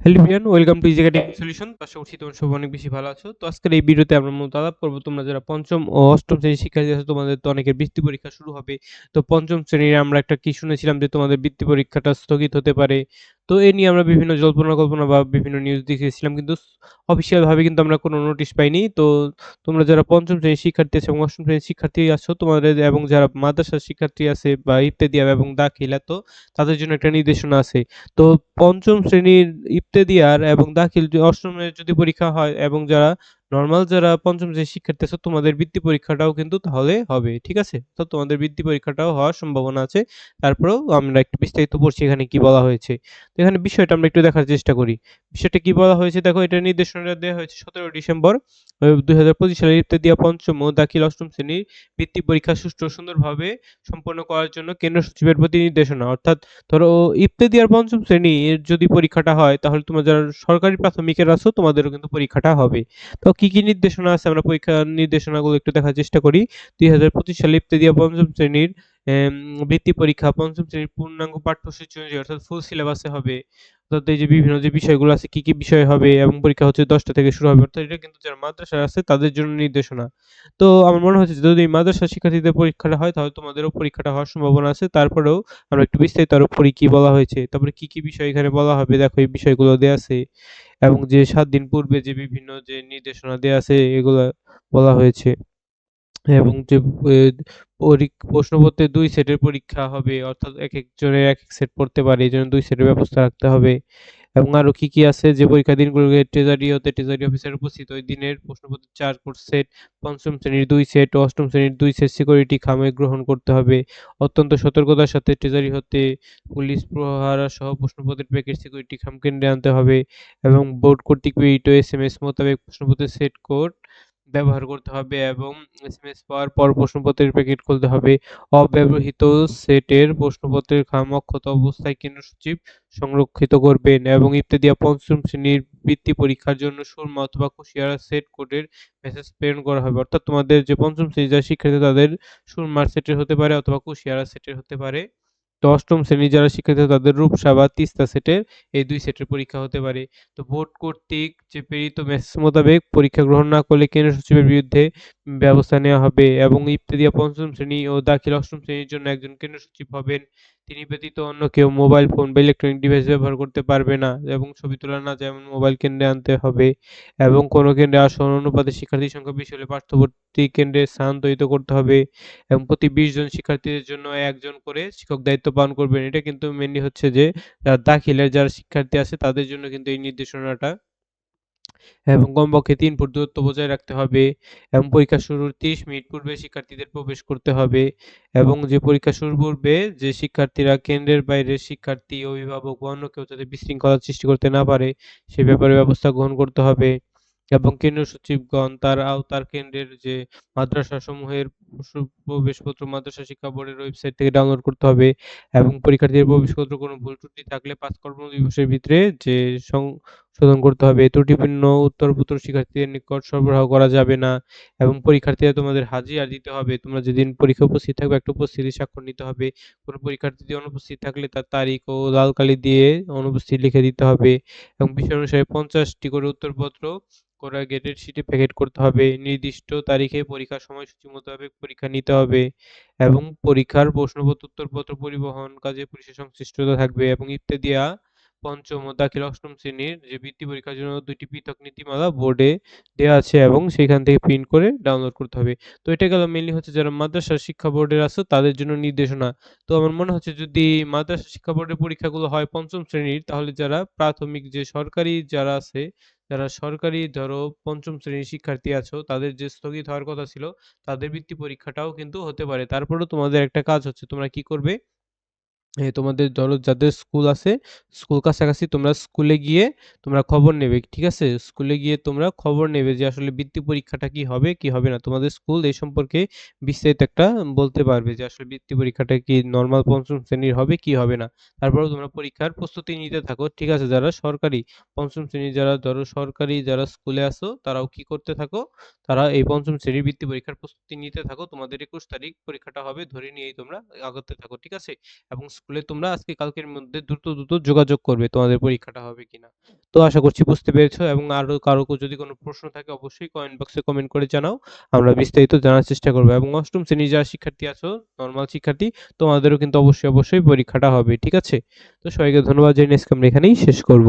Hello everyone, welcome to easy academic solution. আশা করছি তোমরা সবাই অনেক বেশি ভালো আছো। তো আজকের এই ভিডিওতে আমরা মূলত আলাপ করব তোমরা যারা পঞ্চম ও অষ্টম শ্রেণীর শিক্ষার্থী আছো, তোমাদের তো অনেকের বৃত্তি পরীক্ষা শুরু হবে। তো পঞ্চম শ্রেণীর আমরা একটা কি শুনেছিলাম যে তোমাদের বৃত্তি পরীক্ষাটা স্থগিত হতে পারে। তো এ নিয়ে আমরা বিভিন্ন জল্পনা কল্পনা বা বিভিন্ন নিউজ দেখেছিলাম, কিন্তু অফিসিয়াল ভাবে কিন্তু আমরা কোনো নোটিশ পাইনি। তো তোমরা যারা পঞ্চম শ্রেণীর শিক্ষার্থী আছো এবং অষ্টম শ্রেণীর শিক্ষার্থী আছো, তোমাদের এবং যারা মাদ্রাসার শিক্ষার্থী আছে বা ইবতেদাইয়া এবং দাখিলা, তো তাদের জন্য একটা নির্দেশনা আছে। তো পঞ্চম শ্রেণীর ইবতেদাইয়ার এবং দাখিল অষ্টমের যদি পরীক্ষা হয় এবং যারা নরমাল যারা পঞ্চম শ্রেণীর শিক্ষার্থী আছে, তোমাদের বৃত্তি পরীক্ষাটাও কিন্তু তাহলে হবে। ঠিক আছে? তো তোমাদের বৃত্তি পরীক্ষাটাও হওয়ার সম্ভাবনা আছে। তারপরেও আমরা একটু বিস্তারিত পড়ছি এখানে কি বলা হয়েছে। তো এখানে বিষয়টা আমরা একটু দেখার চেষ্টা করি। বিষয়টা কি বলা হয়েছে দেখো, এটা নির্দেশনাটা দেওয়া হয়েছে 17 ডিসেম্বর 2025 সালের ইবতেদাইয়া পঞ্চম ও দাখিল অষ্টম শ্রেণীর বৃত্তি পরীক্ষা সুষ্ঠু ও সুন্দরভাবে সম্পন্ন করার জন্য কেন্দ্র সচিবের প্রতি নির্দেশনা। অর্থাৎ ধরো ইবতেদাইয়ার পঞ্চম শ্রেণীর যদি পরীক্ষাটা হয়, তাহলে তোমরা যারা সরকারি প্রাথমিকের আছো তোমাদেরও কিন্তু পরীক্ষাটা হবে। তো কি কি নির্দেশনা আছে আমরা পরীক্ষার নির্দেশনাগুলো একটু দেখার চেষ্টা করি। 2025 সালে ইবতেদাইয়া পঞ্চম শ্রেণীর বৃত্তি পরীক্ষা পঞ্চম শ্রেণীর পূর্ণাঙ্গ পাঠ্যসূচি অনুযায়ী অর্থাৎ ফুল সিলেবাসে হবে। অর্থাৎ এই যে বিভিন্ন যে বিষয়গুলো আছে কি কি বিষয় হবে, এবং পরীক্ষা হচ্ছে 10টা থেকে শুরু হবে। অর্থাৎ এটা কিন্তু যারা মাদ্রাসায় আছে তাদের জন্য নির্দেশনা। তো আমার মনে হচ্ছে যদি মাদ্রাসা শিক্ষার্থীদের পরীক্ষাটা হয়, তাহলে তোমাদেরও পরীক্ষাটা হওয়ার সম্ভাবনা আছে। তারপরেও আমরা একটু বিস্তারিত আরো পড়ি কি বলা হয়েছে। তারপরে কি কি বিষয় এখানে বলা হবে দেখো, এই বিষয়গুলো দেয়া আছে। এবং যে 7 দিন পূর্বে যে বিভিন্ন যে নির্দেশনা দেয়া আছে এগুলা বলা হয়েছে। এবং যে এ প্রশ্নপত্রের ২ সেটের পরীক্ষা হবে, অর্থাৎ একেকজনের একেক সেট পড়তে পারে। এজন্য ২ সেটের ব্যবস্থা রাখতে হবে। এবং আরো কি কি আছে যে পরীক্ষার দিনগুলোতে ট্রেজারি অফিসার উপস্থিত ওই দিনের প্রশ্নপত্রের ৪ কোর্স সেট, পঞ্চম শ্রেণীর ২ সেট ও অষ্টম শ্রেণীর ২ সেট সিকিউরিটি খামে গ্রহণ করতে হবে। অত্যন্ত সতর্কতার সাথে ট্রেজারি হতে পুলিশ প্রহারা সহ প্রশ্নপত্রের প্যাকেট সিকিউরিটি খাম কেন্দ্রে আনতে হবে। এবং বোর্ড কর্তৃক প্রেরিত এসএমএস মোতাবেক প্রশ্নপত্রের সেট কোড ব্যবহার করতে হবে, এবং এসএমএস পাওয়ার পর প্রশ্নপত্রের প্যাকেট খুলতে হবে। অব্যবহৃত সেটের প্রশ্নপত্রের খাম অক্ষত অবস্থায় কেন্দ্র সচিব সংরক্ষিত করবেন। এবং ইবতেদাইয়া পঞ্চম শ্রেণীর বৃত্তি পরীক্ষার জন্য সুরমা অথবা কুশিয়ারা সেট কোডের মেসেজ প্রেরণ করা হবে। অর্থাৎ তোমাদের যে পঞ্চম শ্রেণীর যারা শিক্ষার্থী তাদের সুরমার সেটের হতে পারে অথবা কুশিয়ারা সেটের হতে পারে। তো অষ্টম শ্রেণীর যারা শিক্ষার্থী তাদের রূপসা বা তিস্তা সেটের এই ২ সেটের পরীক্ষা হতে পারে। তো বোর্ড কর্তৃক যে প্রেরিত মেসেজ মোতাবেক পরীক্ষা গ্রহণ না করলে কেন্দ্র সচিবের বিরুদ্ধে ব্যবস্থা নেওয়া হবে। এবং ইবতেদাইয়া পঞ্চম শ্রেণী ও দাখিল অষ্টম শ্রেণীর জন্য একজন কেন্দ্র সচিব হবেন। তিনি ব্যতীত অন্য কেউ মোবাইল ফোন বা ইলেকট্রনিক ডিভাইস ব্যবহার করতে পারবে না, এবং ছবি তোলা না যায় এমন মোবাইল কেন্দ্রে আনতে হবে। এবং কোনো কেন্দ্রে আসন অনুপাতে শিক্ষার্থীর সংখ্যা বেশি হলে পার্শ্ববর্তী কেন্দ্রে স্থানান্তরিত করতে হবে। এবং প্রতি ২০ জন শিক্ষার্থীদের জন্য একজন করে শিক্ষক দায়িত্ব পালন করবেন। এটা কিন্তু মেইনলি হচ্ছে যে যারা দাখিলের যারা শিক্ষার্থী আছে তাদের জন্য কিন্তু এই নির্দেশনাটা। এবং কমপক্ষে ৩ ফুট দূরত্ব বজায় রাখতে হবে। এবং পরীক্ষা শুরুর ৩০ মিনিট পূর্বে শিক্ষার্থীদের প্রবেশ করতে হবে। এবং যে পরীক্ষা শুরুর পূর্বে যে শিক্ষার্থীরা কেন্দ্রের বাইরের শিক্ষার্থী, অভিভাবক বা অন্য কেউ যাতে বিশৃঙ্খলা সৃষ্টি করতে না পারে, সে ব্যাপারে ব্যবস্থা গ্রহণ করতে হবে। এবং কেন্দ্রীয় সচিবগণ তার আওতার কেন্দ্রের যে মাদ্রাসাসমূহের প্রবেশপত্র মাদ্রাসা শিক্ষা বোর্ডের ওয়েবসাইট থেকে ডাউনলোড করতে হবে। এবং পরীক্ষার্থীদের প্রবেশপত্র কোনো ভুল ত্রুটি থাকলে ৫ কর্মদিবসের ভিতরে যে সংশোধন করতে হবে। ত্রুটিপূর্ণ উত্তরপত্র শিক্ষার্থীদের নিকট সরবরাহ করা যাবে না। এবং পরীক্ষার্থীরা তোমাদের হাজিরা দিতে হবে। তোমরা যেদিন পরীক্ষায় উপস্থিত থাকবে একটা উপস্থিতি স্বাক্ষর নিতে হবে। কোনো পরীক্ষার্থী যদি অনুপস্থিত থাকলে তার তারিখ ও লাল কালি দিয়ে অনুপস্থিত লিখে দিতে হবে। এবং বিষয় অনুসারে ৫০টি করে উত্তরপত্র কোরাগেটেড শিটে প্যাকেট করতে হবে। নির্দিষ্ট তারিখে পরীক্ষার সময়সূচি মোতাবেক পরীক্ষা নিতে হবে। এবং পরীক্ষার প্রশ্নপত্র উত্তরপত্র পরিবহন কাজে পুলিশের সংশ্লিষ্টতা থাকবে। এবং ইবতেদাইয়া পঞ্চম ও দাখিল অষ্টম শ্রেণীর যে বৃত্তি পরীক্ষার জন্য ২ টি পৃথক নীতিমালা বোর্ডে দেয়া আছে, এবং সেখান থেকে প্রিন্ট করে ডাউনলোড করতে হবে। তো এটা গেল মেইনলি হচ্ছে যারা মাদ্রাসা শিক্ষা বোর্ডের আছে তাদের জন্য নির্দেশনা। তো আমার মনে হচ্ছে যদি মাদ্রাসা শিক্ষা বোর্ডের পরীক্ষাগুলো হয় পঞ্চম শ্রেণীর, তাহলে যারা প্রাথমিক যে সরকারি যারা আছে, যারা সরকারি ধরো পঞ্চম শ্রেণীর শিক্ষার্থী আছো, তাদের যে স্থগিত হওয়ার কথা ছিল, তাদের বৃত্তি পরীক্ষাটাও কিন্তু হতে পারে। তারপরেও তোমাদের একটা কাজ হচ্ছে, তোমরা কি করবে? তোমাদের ধরো যাদের স্কুল আছে, স্কুল কাছাকাছি তোমরা স্কুলে গিয়ে তোমরা খবর নেবে। ঠিক আছে? স্কুলে গিয়ে তোমরা খবর নেবে যে আসলে বৃত্তি পরীক্ষাটা কি হবে, কি হবে না। তোমাদের স্কুল এই সম্পর্কে বিস্তারিত একটা বলতে পারবে যে আসলে বৃত্তি পরীক্ষাটা কি নরমাল পঞ্চম শ্রেণীর হবে, কি হবে না। তারপরেও তোমরা পরীক্ষার প্রস্তুতি নিতে থাকো। ঠিক আছে? যারা সরকারি পঞ্চম শ্রেণীর যারা ধরো সরকারি যারা স্কুলে আছো, তারাও কি করতে থাকো? তারা এই পঞ্চম শ্রেণীর বৃত্তি পরীক্ষার প্রস্তুতি নিতে থাকো। তোমাদের ২১ তারিখ পরীক্ষাটা হবে ধরে নিয়েই তোমরা আগাতে থাকো। ঠিক আছে? এবং স্কুলে তোমরা আজকে কালকের মধ্যে দ্রুত যোগাযোগ করবে তোমাদের পরীক্ষাটা হবে কিনা। তো আশা করছি বুঝতে পেরেছো এবং আরো কারো যদি কোনো প্রশ্ন থাকে অবশ্যই কমেন্ট বক্সে কমেন্ট করে জানাও। আমরা বিস্তারিত জানার চেষ্টা করব এবং ৮ম শ্রেণীর যারা শিক্ষার্থী আছো, নরমাল শিক্ষার্থী, তোমাদেরও কিন্তু অবশ্যই পরীক্ষাটা হবে। ঠিক আছে? তো সবাইকে ধন্যবাদ জানিয়ে আজকে আমরা এখানেই শেষ করব।